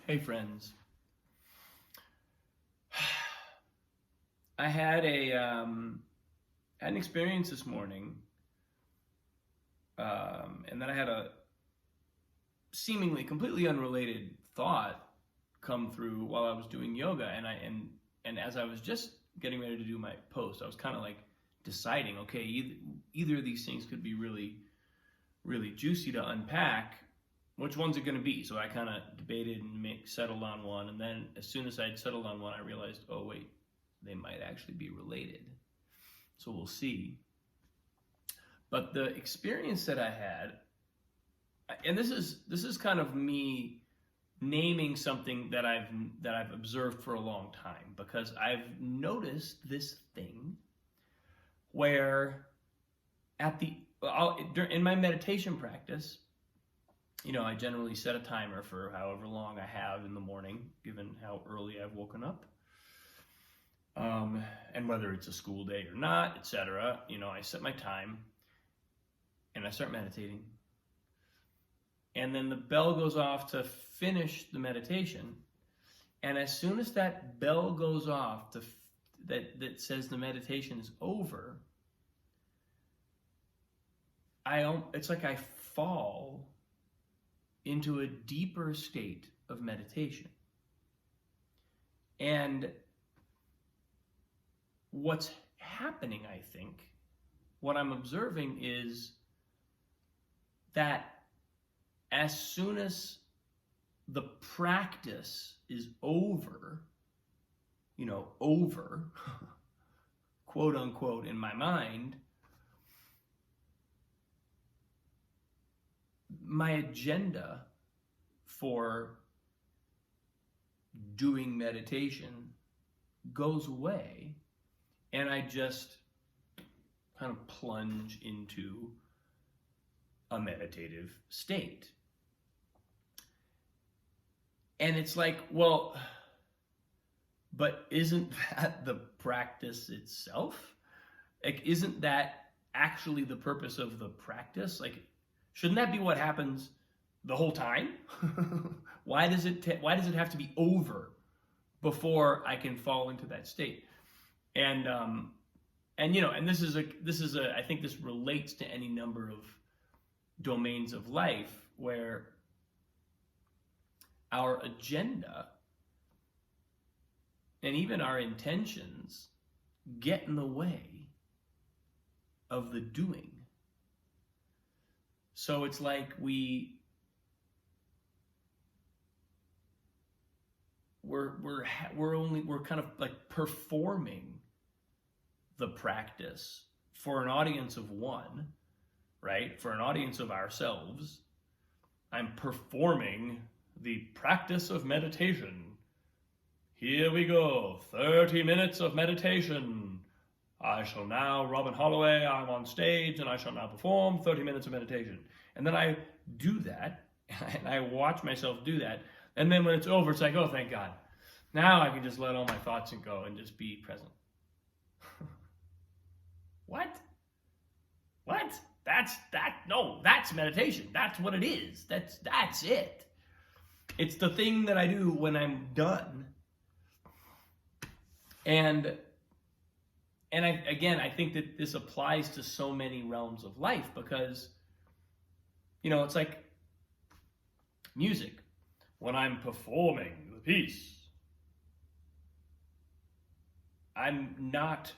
Hey friends, I had an experience this morning, and then I had a seemingly completely unrelated thought come through while I was doing yoga, and as I was just getting ready to do my post, I was kind of like deciding, okay, either of these things could be really juicy to unpack. Which one's it going to be? So I kind of debated and settled on one, and then as soon as I'd settled on one, I realized, oh wait, they might actually be related. So we'll see. But the experience that I had, and this is kind of me naming something that I've observed for a long time, because I've noticed this thing where in my meditation practice, I generally set a timer for however long I have in the morning, given how early I've woken up. And whether it's a school day or not, etc. I set my time and I start meditating. And then the bell goes off to finish the meditation. And as soon as that bell goes off that says the meditation is over, it's like I fall into a deeper state of meditation. And what's happening, I think, what I'm observing is that as soon as the practice is over, quote unquote, in my mind, my agenda for doing meditation goes away, and I just kind of plunge into a meditative state. And it's like, well, but isn't that the practice itself? Like, isn't that actually the purpose of the practice? Like, shouldn't that be what happens the whole time? Why does it have to be over before I can fall into that state? And this is I think this relates to any number of domains of life where our agenda and even our intentions get in the way of the doing. So it's like we're kind of like performing the practice for an audience of one, right? For an audience of ourselves. I'm performing the practice of meditation. Here we go, 30 minutes of meditation. I shall now, Robin Holloway, I'm on stage, and I shall now perform 30 minutes of meditation. And then I do that, and I watch myself do that, and then when it's over, it's like, oh, thank God. Now I can just let all my thoughts go and just be present. What? That's meditation. That's what it is. That's it. It's the thing that I do when I'm done. And I think that this applies to so many realms of life, because, it's like music. When I'm performing the piece, I'm not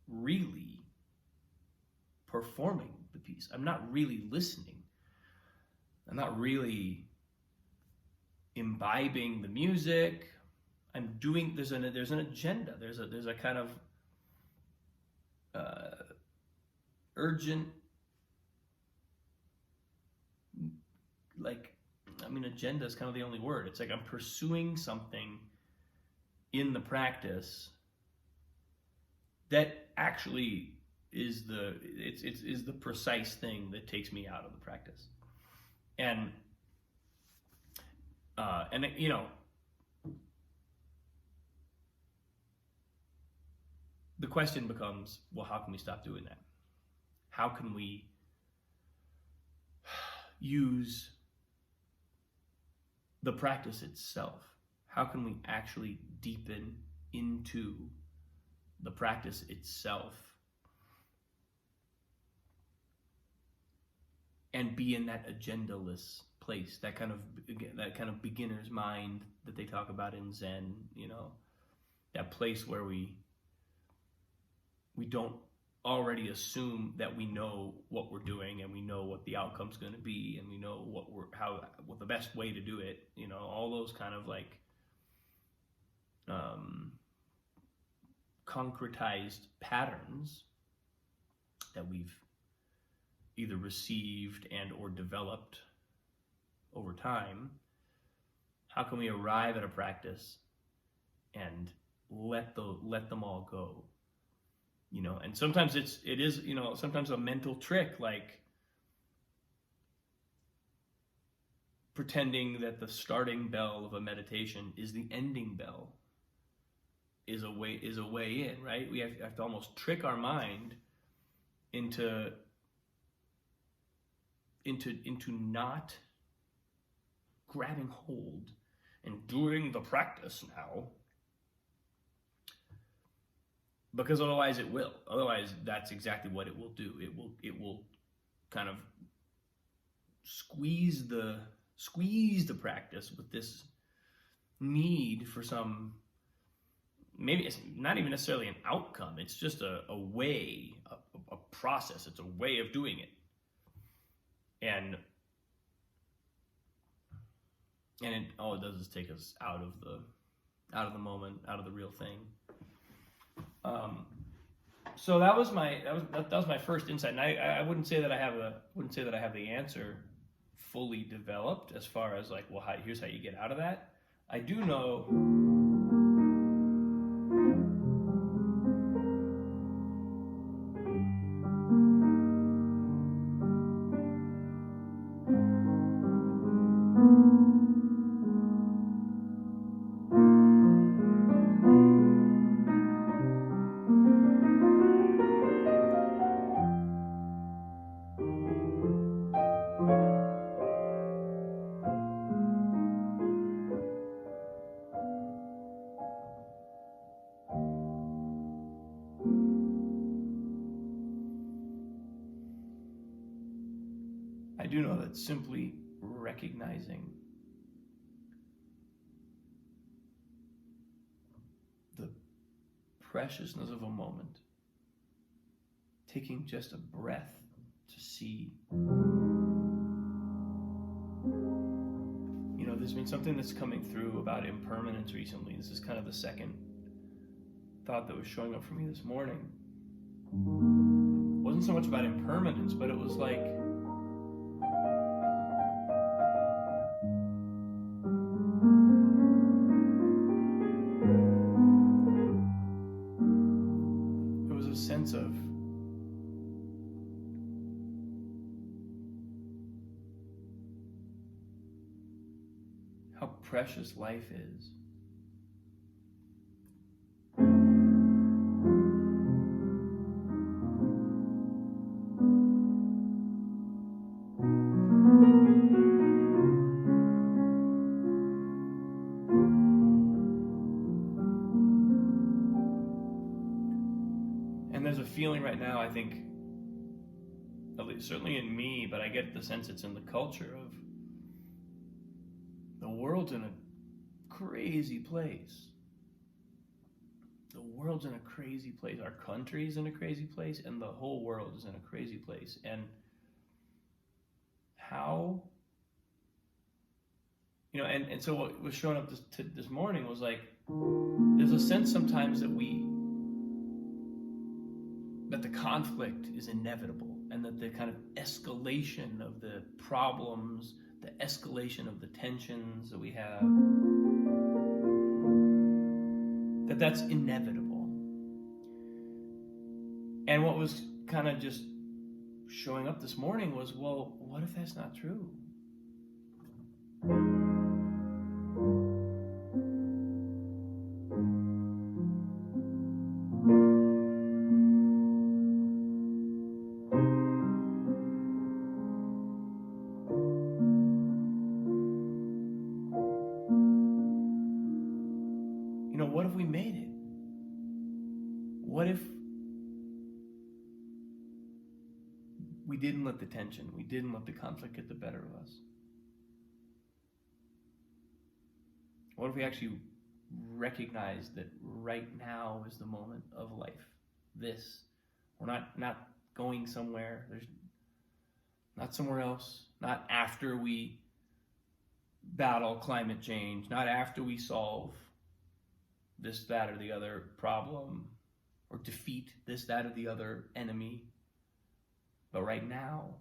really performing the piece. I'm not really listening. I'm not really imbibing the music. I'm doing. There's an agenda. There's a kind of urgent, agenda is kind of the only word. It's like I'm pursuing something in the practice that actually is the precise thing that takes me out of the practice. And the question becomes, well, how can we stop doing that? How can we use the practice itself. How can we actually deepen into the practice itself and be in that agendaless place, that kind of beginner's mind that they talk about in Zen, that place where we don't already assume that we know what we're doing and we know what the outcome's going to be and we know what the best way to do it, all those kind of like concretized patterns that we've either received and or developed over time. How can we arrive at a practice and let them all go? And sometimes it is sometimes a mental trick, like pretending that the starting bell of a meditation is the ending bell is a way in, right? We have to almost trick our mind into not grabbing hold and doing the practice now, because otherwise it will. Otherwise, that's exactly what it will do. It will kind of squeeze the practice with this need for some, maybe it's not even necessarily an outcome. It's just a way, a process. It's a way of doing it. And all it does is take us out of the moment, out of the real thing. So that was my first insight, and I wouldn't say that I have the answer fully developed as far as like, well, here's how you get out of that. I do know that simply recognizing the preciousness of a moment, taking just a breath to see. There's been something that's coming through about impermanence recently. This is kind of the second thought that was showing up for me this morning. It wasn't so much about impermanence, but it was like, sense of how precious life is. And there's a feeling right now, I think, at least certainly in me, but I get the sense it's in the culture of the world's in a crazy place. The world's in a crazy place. Our country's in a crazy place, and the whole world is in a crazy place. And how, and so what was showing up this morning was like, there's a sense sometimes that the conflict is inevitable, and that the kind of escalation of the problems, the escalation of the tensions that we have, that's inevitable. And what was kind of just showing up this morning was, well, what if that's not true? what if we made it? What if we didn't let the tension, we didn't let the conflict get the better of us? What if we actually recognize that right now is the moment of life? We're not going somewhere. There's not somewhere else. Not after we battle climate change. Not after we solve this, that, or the other problem, or defeat this, that, or the other enemy. But right now.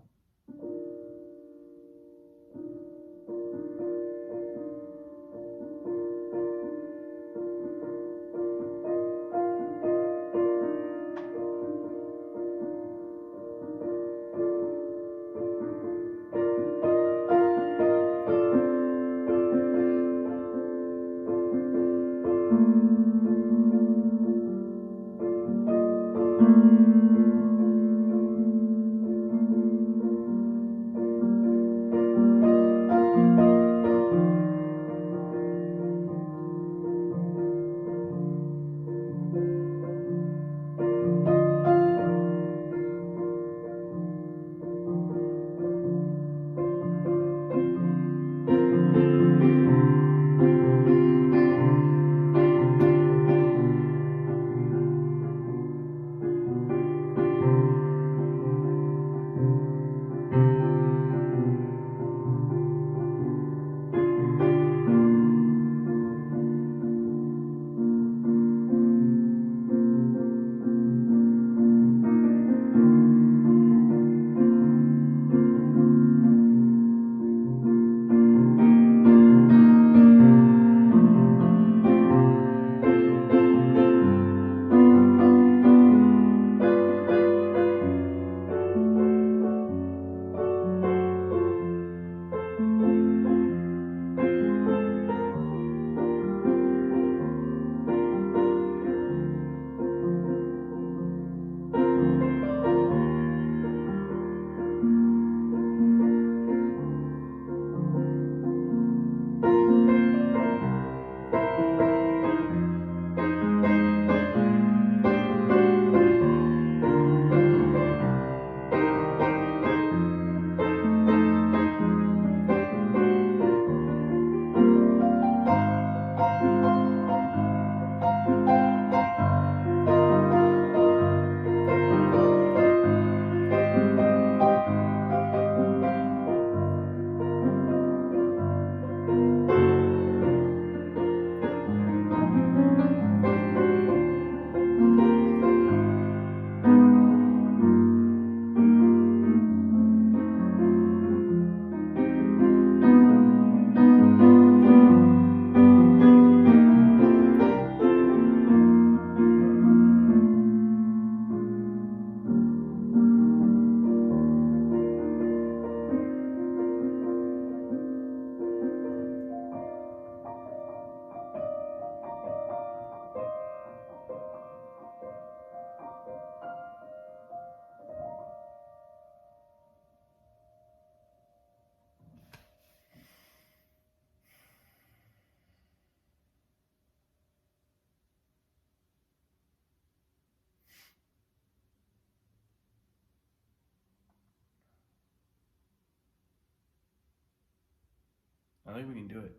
I think we can do it.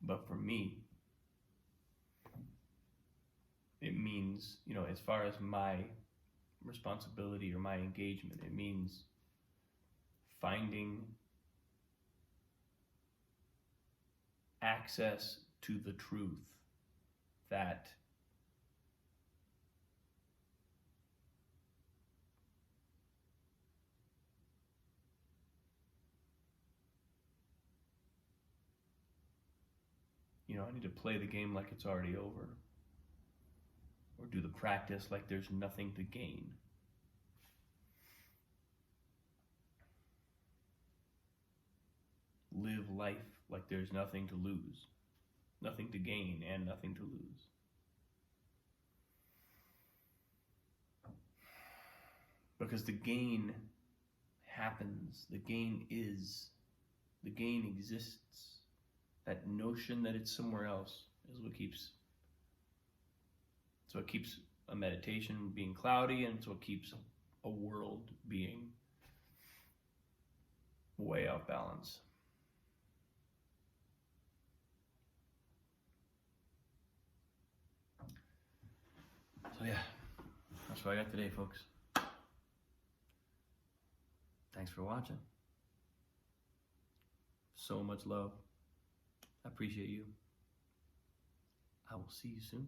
But for me, it means, as far as my responsibility or my engagement, it means finding access to the truth that I need to play the game like it's already over, or do the practice like there's nothing to gain. Live life like there's nothing to lose, nothing to gain, and nothing to lose. Because the gain happens, the gain exists that notion that it's somewhere else is what keeps a meditation being cloudy, and it's what keeps a world being way off balance. So yeah, that's what I got today, folks. Thanks for watching. So much love. I appreciate you. I will see you soon.